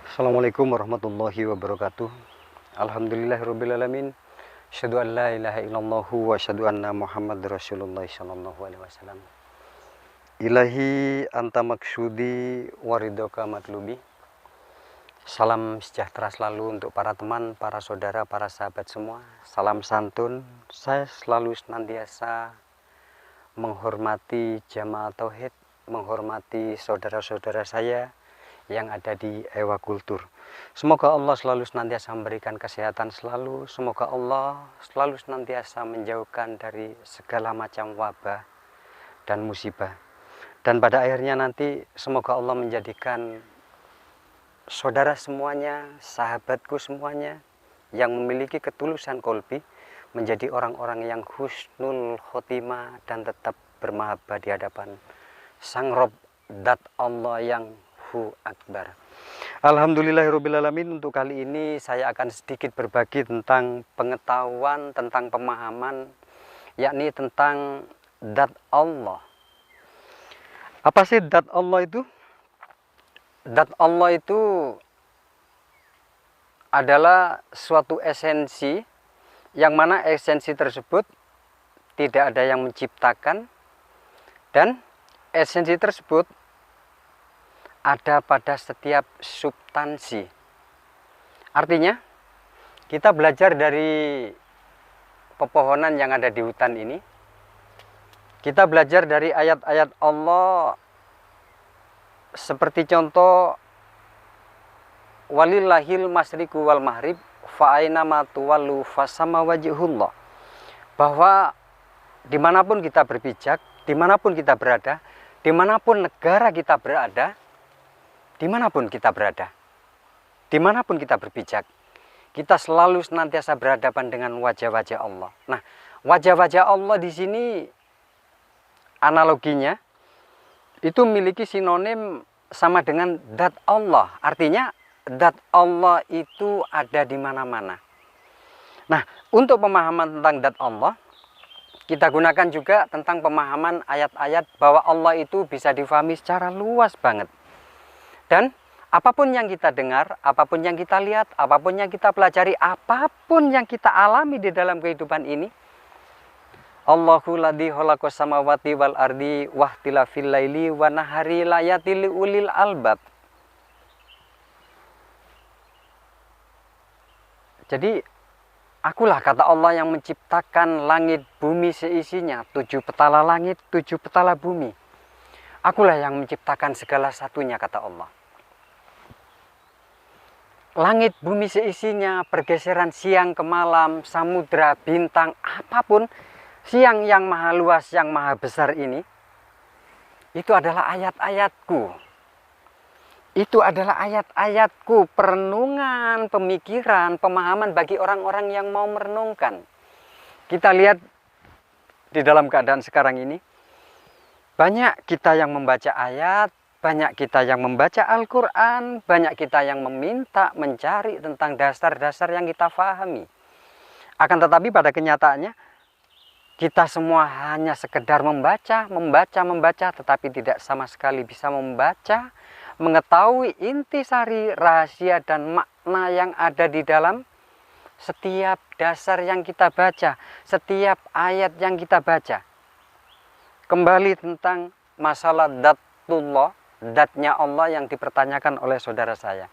Assalamualaikum warahmatullahi wabarakatuh. Alhamdulillahirrabbilalamin. Asyhadu an la ilaha illallah wa asyhadu anna Muhammad Rasulullah sallallahu alaihi wasallam. Ilahi anta maksudi waridhoka matlubi. Salam sejahtera selalu untuk para teman, para saudara, para sahabat semua. Salam santun. Saya selalu senantiasa menghormati jamaah tauhid, menghormati saudara-saudara saya yang ada di Ewa Kultur. Semoga Allah selalu senantiasa memberikan kesehatan selalu. Semoga Allah selalu senantiasa menjauhkan dari segala macam wabah dan musibah. Dan pada akhirnya nanti semoga Allah menjadikan saudara semuanya, sahabatku semuanya yang memiliki ketulusan kolbi menjadi orang-orang yang husnul khotimah dan tetap bermahabbah di hadapan Sang Rob Dat Allah yang Akbar. Alhamdulillahirrabbilalamin. Untuk kali ini saya akan sedikit berbagi tentang pengetahuan, tentang pemahaman, yakni tentang Dat Allah. Apa sih Dat Allah itu? Dat Allah itu adalah suatu esensi, yang mana esensi tersebut tidak ada yang menciptakan, dan esensi tersebut ada pada setiap substansi. Artinya, kita belajar dari pepohonan yang ada di hutan ini. Kita belajar dari ayat-ayat Allah, seperti contoh, walillahil masyriqu wal maghrib fa aina ma tuwallu fasama wajhullah. Bahwa dimanapun kita berpijak, dimanapun kita berada, dimanapun negara kita berada, dimanapun kita berada, dimanapun kita berpijak, kita selalu senantiasa berhadapan dengan wajah-wajah Allah. Nah, wajah-wajah Allah di sini analoginya itu memiliki sinonim sama dengan Dat Allah. Artinya Dat Allah itu ada di mana-mana. Nah, untuk pemahaman tentang Dat Allah, kita gunakan juga tentang pemahaman ayat-ayat bahwa Allah itu bisa difahami secara luas banget. Dan apapun yang kita dengar, apapun yang kita lihat, apapun yang kita pelajari, apapun yang kita alami di dalam kehidupan ini, Allahu ladzi khalaqas samawati wal ardi wahtilafil laili wa nahari layatil ulil albab. Jadi, akulah kata Allah yang menciptakan langit bumi seisinya, 7 petala langit, 7 petala bumi. Akulah yang menciptakan segala satunya, kata Allah. Langit bumi seisinya, pergeseran siang ke malam, samudra, bintang, apapun, siang yang maha luas, yang maha besar ini, itu adalah ayat-ayatku. Itu adalah ayat-ayatku, perenungan, pemikiran, pemahaman bagi orang-orang yang mau merenungkan. Kita lihat di dalam keadaan sekarang ini, banyak kita yang membaca ayat, banyak kita yang membaca Al-Quran, banyak kita yang meminta, mencari tentang dasar-dasar yang kita fahami. Akan tetapi pada kenyataannya, kita semua hanya sekedar membaca, tetapi tidak sama sekali bisa membaca, mengetahui intisari, rahasia, dan makna yang ada di dalam setiap dasar yang kita baca, setiap ayat yang kita baca. Kembali tentang masalah datullah, datnya Allah yang dipertanyakan oleh saudara saya.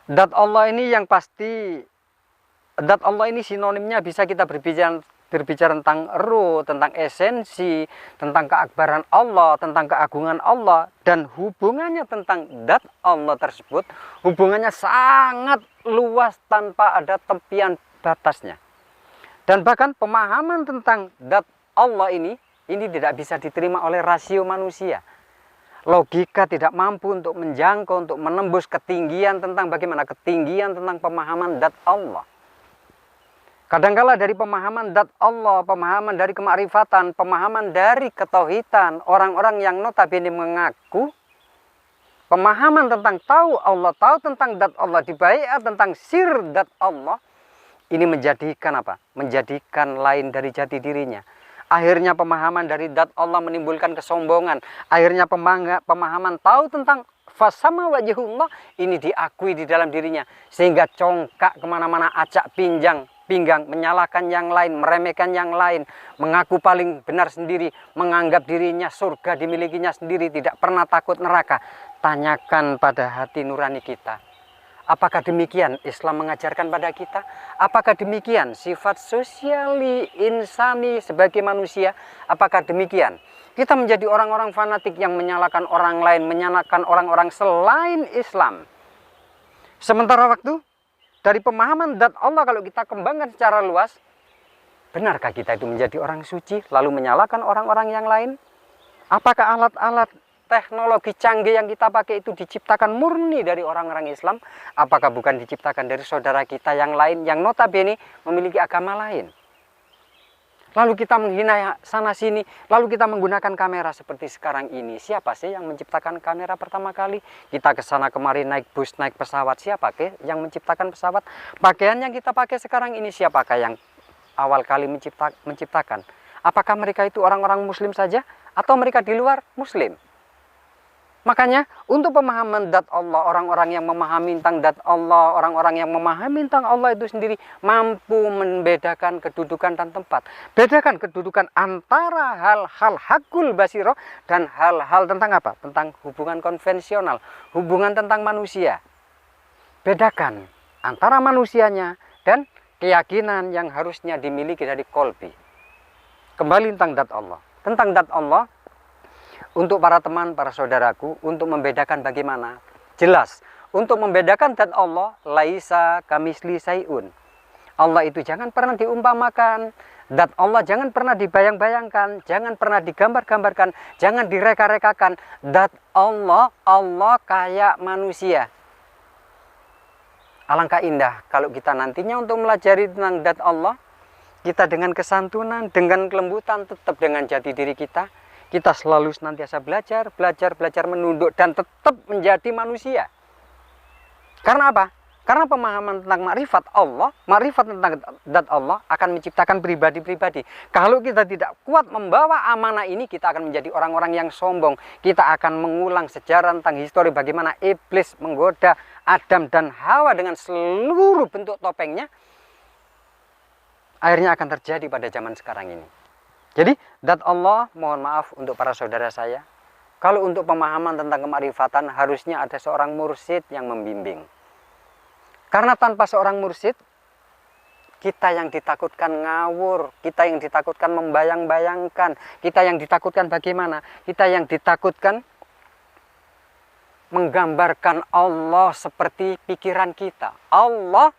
Dat Allah ini yang pasti, dat Allah ini sinonimnya bisa kita berbicara tentang ruh, tentang esensi, tentang keakbaran Allah, tentang keagungan Allah, dan hubungannya tentang dat Allah tersebut, hubungannya sangat luas tanpa ada tepian batasnya. Dan bahkan pemahaman tentang dat Allah ini tidak bisa diterima oleh rasio manusia. Logika tidak mampu untuk menjangkau, untuk menembus ketinggian tentang bagaimana ketinggian tentang pemahaman dat Allah. Kadangkala dari pemahaman dat Allah, pemahaman dari kemakrifatan, pemahaman dari ketauhidan, orang-orang yang notabene mengaku pemahaman tentang tahu Allah, tahu tentang dat Allah, dibaiat tentang sir dat Allah, ini menjadikan apa? Menjadikan lain dari jati dirinya. Akhirnya pemahaman dari dat Allah menimbulkan kesombongan. Akhirnya pemahaman tahu tentang fasama wajhullah, ini diakui di dalam dirinya, sehingga congkak kemana-mana, acak pinggang, menyalahkan yang lain, meremehkan yang lain, mengaku paling benar sendiri, menganggap dirinya surga dimilikinya sendiri, tidak pernah takut neraka. Tanyakan pada hati nurani kita, apakah demikian Islam mengajarkan pada kita? Apakah demikian sifat sosiali insani sebagai manusia? Apakah demikian kita menjadi orang-orang fanatik yang menyalahkan orang lain, menyalahkan orang-orang selain Islam? Sementara waktu dari pemahaman zat Allah kalau kita kembangkan secara luas, benarkah kita itu menjadi orang suci lalu menyalahkan orang-orang yang lain? Apakah alat-alat teknologi canggih yang kita pakai itu diciptakan murni dari orang-orang Islam? Apakah bukan diciptakan dari saudara kita yang lain yang notabene memiliki agama lain? Lalu kita menghina sana sini, lalu kita menggunakan kamera seperti sekarang ini. Siapa sih yang menciptakan kamera pertama kali? Kita ke sana kemari naik bus, naik pesawat. Siapa yang menciptakan pesawat? Pakaian yang kita pakai sekarang ini, siapakah yang awal kali menciptakan? Apakah mereka itu orang-orang muslim saja atau mereka di luar muslim? Makanya untuk pemahaman zat Allah, orang-orang yang memahami tentang zat Allah, orang-orang yang memahami tentang Allah itu sendiri mampu membedakan kedudukan dan tempat. Bedakan kedudukan antara hal-hal hakul basiroh dan hal-hal tentang apa? Tentang hubungan konvensional, hubungan tentang manusia. Bedakan antara manusianya dan keyakinan yang harusnya dimiliki dari kolbi. Kembali tentang zat Allah. Tentang zat Allah, untuk para teman, para saudaraku, untuk membedakan bagaimana? Jelas, untuk membedakan zat Allah, laisa kamisli sayun. Allah itu jangan pernah diumpamakan, zat Allah jangan pernah dibayang-bayangkan, jangan pernah digambar-gambarkan, jangan direka-rekakan. Zat Allah, Allah kayak manusia. Alangkah indah kalau kita nantinya untuk melajari tentang zat Allah, kita dengan kesantunan, dengan kelembutan, tetap dengan jati diri kita selalu senantiasa belajar, menunduk dan tetap menjadi manusia. Karena apa? Karena pemahaman tentang makrifat Allah, makrifat tentang zat Allah akan menciptakan pribadi-pribadi. Kalau kita tidak kuat membawa amanah ini, kita akan menjadi orang-orang yang sombong. Kita akan mengulang sejarah tentang histori bagaimana iblis menggoda Adam dan Hawa dengan seluruh bentuk topengnya. Akhirnya akan terjadi pada zaman sekarang ini. Jadi, zat Allah, mohon maaf untuk para saudara saya, kalau untuk pemahaman tentang kemarifatan harusnya ada seorang mursyid yang membimbing. Karena tanpa seorang mursyid, kita yang ditakutkan ngawur, kita yang ditakutkan membayang-bayangkan, kita yang ditakutkan bagaimana? Kita yang ditakutkan menggambarkan Allah seperti pikiran kita. Allah,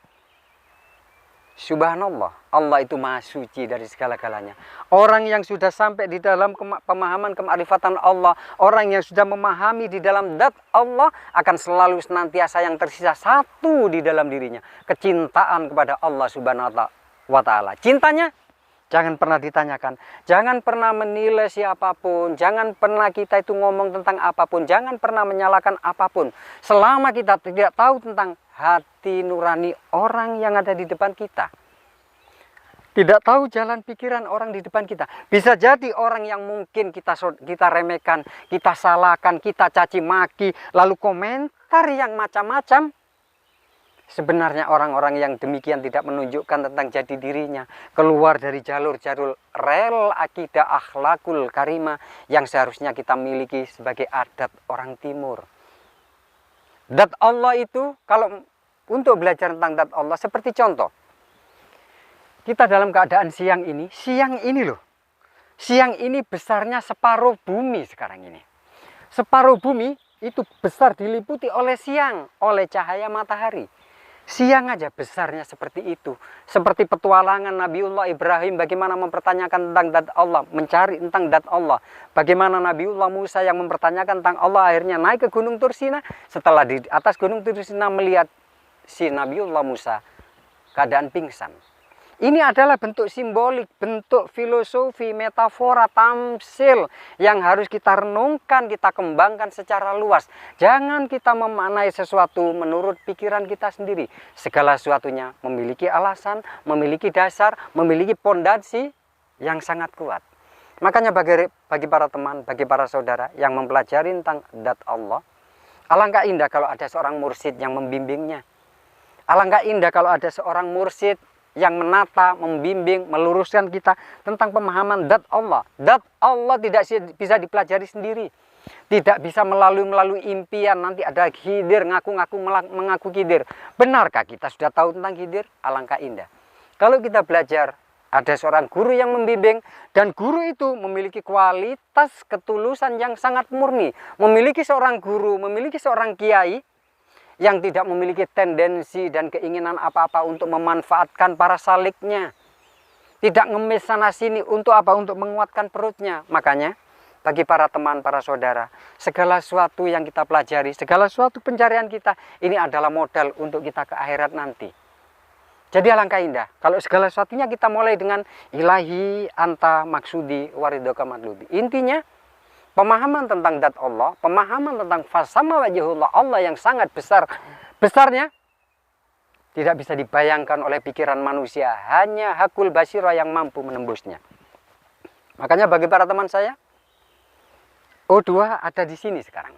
subhanallah, Allah itu maha suci dari segala-galanya. Orang yang sudah sampai di dalam pemahaman kemarifatan Allah, orang yang sudah memahami di dalam zat Allah, akan selalu senantiasa yang tersisa satu di dalam dirinya, kecintaan kepada Allah subhanahu wa ta'ala. Cintanya jangan pernah ditanyakan, jangan pernah menilai siapapun, jangan pernah kita itu ngomong tentang apapun, jangan pernah menyalahkan apapun. Selama kita tidak tahu tentang hati nurani orang yang ada di depan kita, tidak tahu jalan pikiran orang di depan kita, bisa jadi orang yang mungkin kita remehkan, kita salahkan, kita caci maki, lalu komentar yang macam-macam. Sebenarnya orang-orang yang demikian tidak menunjukkan tentang jati dirinya, keluar dari jalur-jalur rel akidah akhlakul karimah yang seharusnya kita miliki sebagai adat orang timur. Zat Allah itu, kalau untuk belajar tentang zat Allah, seperti contoh, kita dalam keadaan siang ini loh, siang ini besarnya separuh bumi sekarang ini. Separuh bumi itu besar diliputi oleh siang, oleh cahaya matahari. Siang aja besarnya seperti itu. Seperti petualangan Nabiullah Ibrahim bagaimana mempertanyakan tentang zat Allah, mencari tentang zat Allah. Bagaimana Nabiullah Musa yang mempertanyakan tentang Allah akhirnya naik ke Gunung Tursina. Setelah di atas Gunung Tursina melihat si Nabiullah Musa keadaan pingsan. Ini adalah bentuk simbolik, bentuk filosofi, metafora, tamsil yang harus kita renungkan, kita kembangkan secara luas. Jangan kita memaknai sesuatu menurut pikiran kita sendiri. Segala sesuatunya memiliki alasan, memiliki dasar, memiliki pondasi yang sangat kuat. Makanya bagi para teman, bagi para saudara yang mempelajari tentang zat Allah, Alangkah indah kalau ada seorang mursyid yang membimbingnya. Alangkah indah kalau ada seorang mursyid yang menata, membimbing, meluruskan kita tentang pemahaman zat Allah. Zat Allah tidak bisa dipelajari sendiri. Tidak bisa melalui impian, nanti ada Khidir, mengaku Khidir. Benarkah kita sudah tahu tentang Khidir? Alangkah indah kalau kita belajar, ada seorang guru yang membimbing, dan guru itu memiliki kualitas ketulusan yang sangat murni. Memiliki seorang guru, memiliki seorang kiai yang tidak memiliki tendensi dan keinginan apa-apa untuk memanfaatkan para saliknya. Tidak ngemis sana sini untuk apa? Untuk menguatkan perutnya. Makanya bagi para teman, para saudara, segala sesuatu yang kita pelajari, segala sesuatu pencarian kita, ini adalah modal untuk kita ke akhirat nanti. Jadi alangkah indah kalau segala sesuatunya kita mulai dengan ilahi anta maksudi waridhoka matlubi. Intinya pemahaman tentang zat Allah, pemahaman tentang fasama wajhullah, Allah yang sangat besarnya tidak bisa dibayangkan oleh pikiran manusia. Hanya hakul basirah yang mampu menembusnya. Makanya bagi para teman saya, O2 ada di sini sekarang.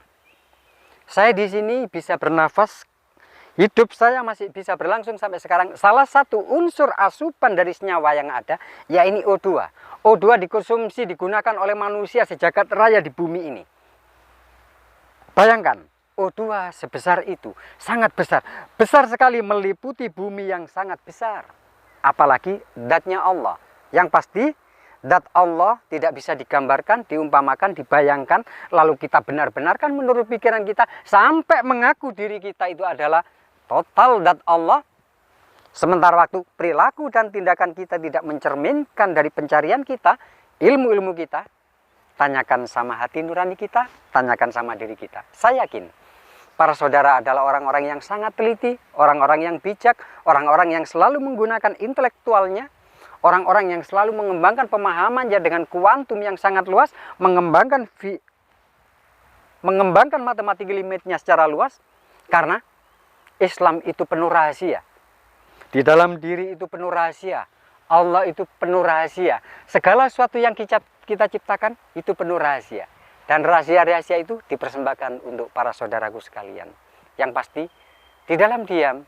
Saya di sini bisa bernafas, hidup saya masih bisa berlangsung sampai sekarang. Salah satu unsur asupan dari senyawa yang ada, ya ini O2. O2 dikonsumsi, digunakan oleh manusia sejagat raya di bumi ini. Bayangkan, O2 sebesar itu, sangat besar. Besar sekali, meliputi bumi yang sangat besar. Apalagi zatnya Allah. Yang pasti, zat Allah tidak bisa digambarkan, diumpamakan, dibayangkan, lalu kita benar-benarkan menurut pikiran kita, sampai mengaku diri kita itu adalah total zat Allah. Sementara waktu perilaku dan tindakan kita tidak mencerminkan dari pencarian kita, ilmu-ilmu kita. Tanyakan sama hati nurani kita, tanyakan sama diri kita. Saya yakin para saudara adalah orang-orang yang sangat teliti, orang-orang yang bijak, orang-orang yang selalu menggunakan intelektualnya, orang-orang yang selalu mengembangkan pemahamannya dengan kuantum yang sangat luas, mengembangkan matematika limitnya secara luas, karena Islam itu penuh rahasia. Di dalam diri itu penuh rahasia. Allah itu penuh rahasia. Segala sesuatu yang kita ciptakan itu penuh rahasia. Dan rahasia-rahasia itu dipersembahkan untuk para saudaraku sekalian. Yang pasti, di dalam diam,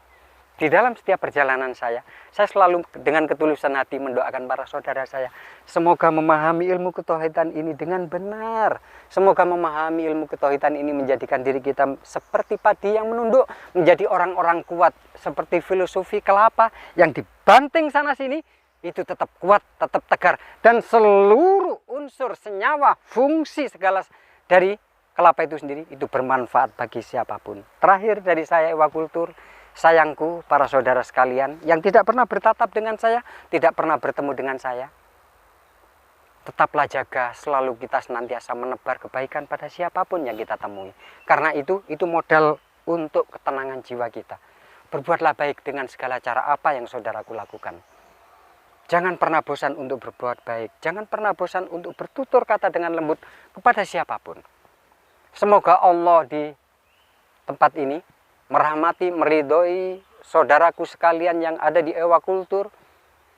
di dalam setiap perjalanan saya selalu dengan ketulusan hati mendoakan para saudara saya. Semoga memahami ilmu ketauhidan ini dengan benar. Semoga memahami ilmu ketauhidan ini menjadikan diri kita seperti padi yang menunduk, menjadi orang-orang kuat seperti filosofi kelapa yang dibanting sana sini, itu tetap kuat, tetap tegar. Dan seluruh unsur, senyawa, fungsi segala dari kelapa itu sendiri, itu bermanfaat bagi siapapun. Terakhir dari saya, Ewa Kultur, sayangku para saudara sekalian yang tidak pernah bertatap dengan saya, tidak pernah bertemu dengan saya, tetaplah jaga, selalu kita senantiasa menebar kebaikan pada siapapun yang kita temui. Karena itu modal untuk ketenangan jiwa kita. Berbuatlah baik dengan segala cara apa yang saudaraku lakukan. Jangan pernah bosan untuk berbuat baik. Jangan pernah bosan untuk bertutur kata dengan lembut kepada siapapun. Semoga Allah di tempat ini merahmati, meridhoi saudaraku sekalian yang ada di Ewa Kultur.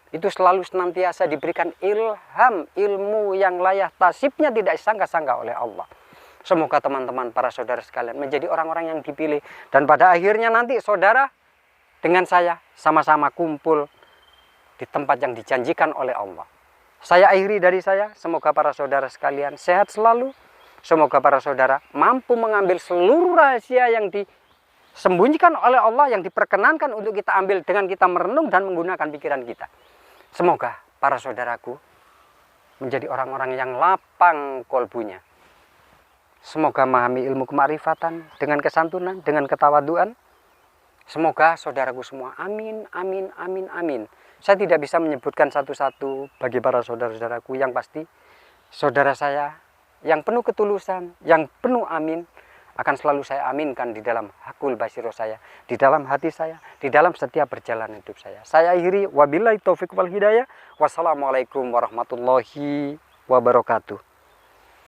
Itu selalu senantiasa diberikan ilham, ilmu yang layak tasibnya tidak disangka-sangka oleh Allah. Semoga teman-teman para saudara sekalian menjadi orang-orang yang dipilih. Dan pada akhirnya nanti saudara dengan saya sama-sama kumpul di tempat yang dijanjikan oleh Allah. Saya akhiri dari saya, semoga para saudara sekalian sehat selalu. Semoga para saudara mampu mengambil seluruh rahasia yang disembunyikan oleh Allah, yang diperkenankan untuk kita ambil dengan kita merenung dan menggunakan pikiran kita. Semoga para saudaraku menjadi orang-orang yang lapang kolbunya. Semoga memahami ilmu kemarifatan dengan kesantunan, dengan ketawaduan. Semoga saudaraku semua, amin, amin, amin, amin. Saya tidak bisa menyebutkan satu-satu bagi para saudara-saudaraku, yang pasti saudara saya yang penuh ketulusan, yang penuh amin, akan selalu saya aminkan di dalam hakul basiro saya, di dalam hati saya, di dalam setiap perjalanan hidup saya. Saya akhiri, wabillahi taufiq wal hidayah. Wassalamualaikum warahmatullahi wabarakatuh.